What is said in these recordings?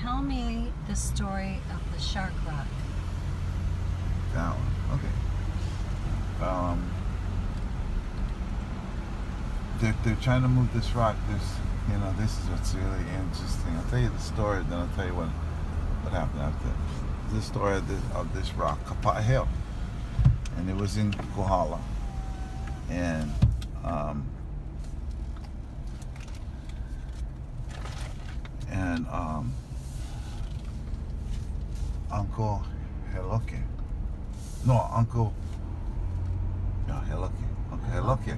tell me the story of the shark rock. That one, okay. They're trying to move this rock. This is what's really interesting. I'll tell you the story, then I'll tell you what happened after. The story of this rock, Kapaa Hill, and it was in Kohala, and Uncle Heloke. No, Uncle Heloke,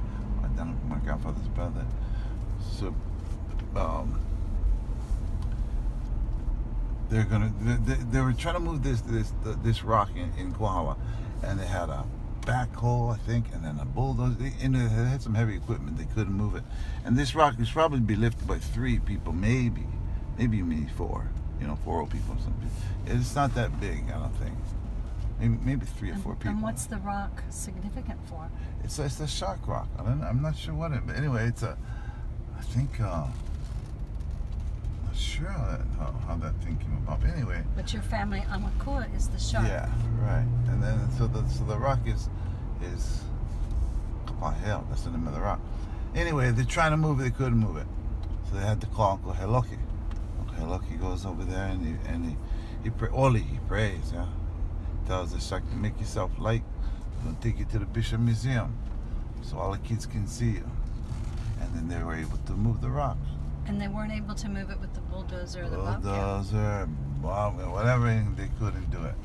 my grandfather's brother. So, they were trying to move this rock in Kohala, and they had a backhoe, I think, and then a bulldozer. They had some heavy equipment. They couldn't move it, and this rock was probably be lifted by 3 people, maybe 4. 4 old people or something. It's not that big, I don't think. Maybe 3 or 4 people. And what's the rock significant for? It's a shark rock. I'm not sure what but anyway, it's I think, I'm not sure how that thing came about. But anyway. But your family, Amakua, is the shark. Yeah, right. And then, so the rock is Kapaa Hill. That's the name of the rock. Anyway, they're trying to move it. They couldn't move it. So they had to call Uncle Heloke. Uncle Heloke goes over there and he prays, yeah. Tells the shark to make yourself light. I'm gonna take you to the Bishop Museum so all the kids can see you. And then they were able to move the rock. And they weren't able to move it with the bulldozer or the bulldozer, whatever, they couldn't do it.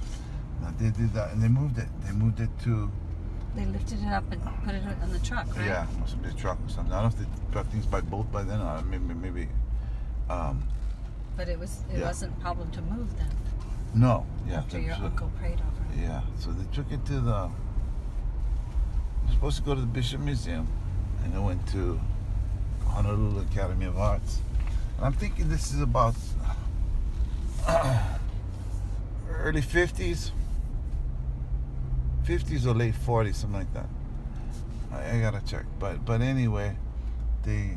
Now they did that, and they moved it. They moved it to. They lifted it up and put it on the truck, right? Yeah, must be a truck or something. I don't know if they brought things by boat by then, or maybe. But it wasn't a problem to move then. No, yeah. After your uncle prayed over it. Yeah, so they took it to the. We're supposed to go to the Bishop Museum, and they went to Honolulu Academy of Arts. And I'm thinking this is about early 50s or late 40s, something like that. I gotta check. But anyway, they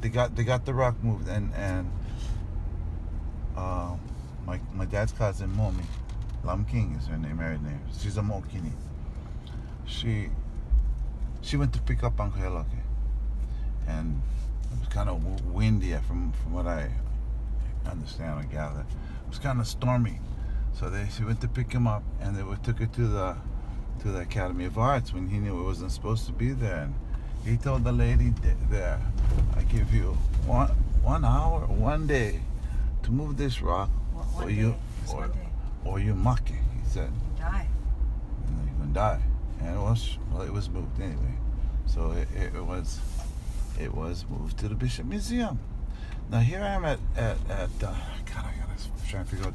got the rock moved, and my dad's cousin Momi Lam King is her married name. She's a Mokini. She went to pick up Uncle Heloke, and it was kind of windy from what I understand or gather. It was kind of stormy, so she went to pick him up, and they took her to the Academy of Arts when he knew it wasn't supposed to be there. And he told the lady there, "I give you one hour, 1 day, to move this rock, or you muck it." He said, "You die. You're gonna die." And it was moved anyway. So it was moved to the Bishop Museum. Now here I am at God, I gotta try and figure out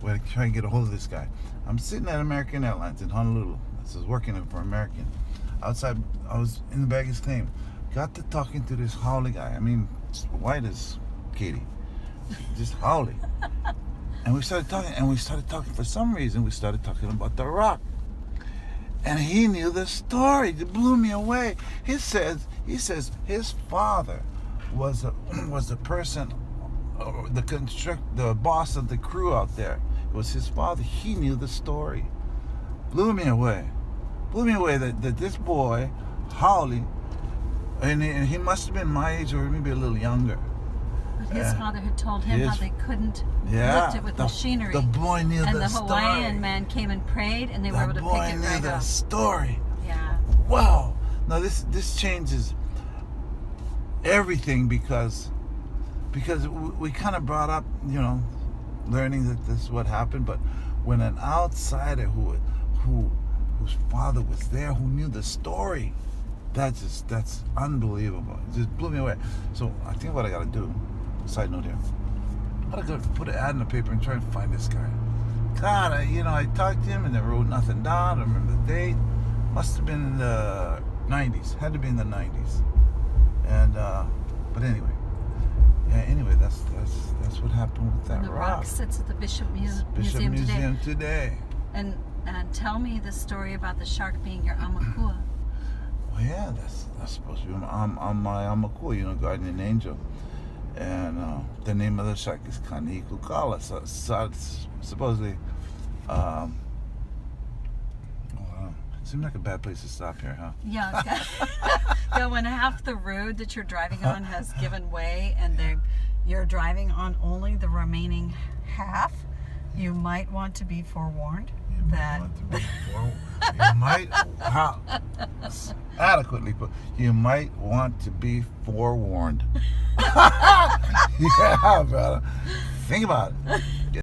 where to try and get a hold of this guy. I'm sitting at American Airlines in Honolulu. I was working for American. Outside, I was in the baggage claim. Got to talking to this howly guy. I mean, white as Keti. Just howly. And we started talking. For some reason, we started talking about the rock. And he knew the story. It blew me away. He says his father was the person, the boss of the crew out there. It was his father. He knew the story. Blew me away that this boy, Howley, and he must have been my age or maybe a little younger. But his father had told him how they couldn't lift it with machinery. The boy knew the story. And the Hawaiian man came and prayed, and they were able to pick it right up. The boy knew the story. Yeah. Wow. Now this changes everything because we kind of brought up, learning that this is what happened. But when an outsider whose father was there, who knew the story, that's unbelievable. It just blew me away. So I think what I got to do. Side note here. I gotta go put an ad in the paper and try and find this guy. God, I talked to him and they wrote nothing down. I remember the date. Must have been in the 90s. Had to be in the 90s. And but anyway. Yeah, anyway, that's what happened with that and the rock sits at the Bishop Museum today. And tell me the story about the shark being your Amakua. Well, yeah, that's supposed to be my Amakua, guardian angel. And the name of the shack is Kani Kukala. So it's supposedly, wow. Seems like a bad place to stop here, huh? Yeah. Yeah, when half the road that you're driving on has given way and you're driving on only the remaining half, you might want to be forewarned you might adequately put. You might want to be forewarned. Yeah, brother. Think about it.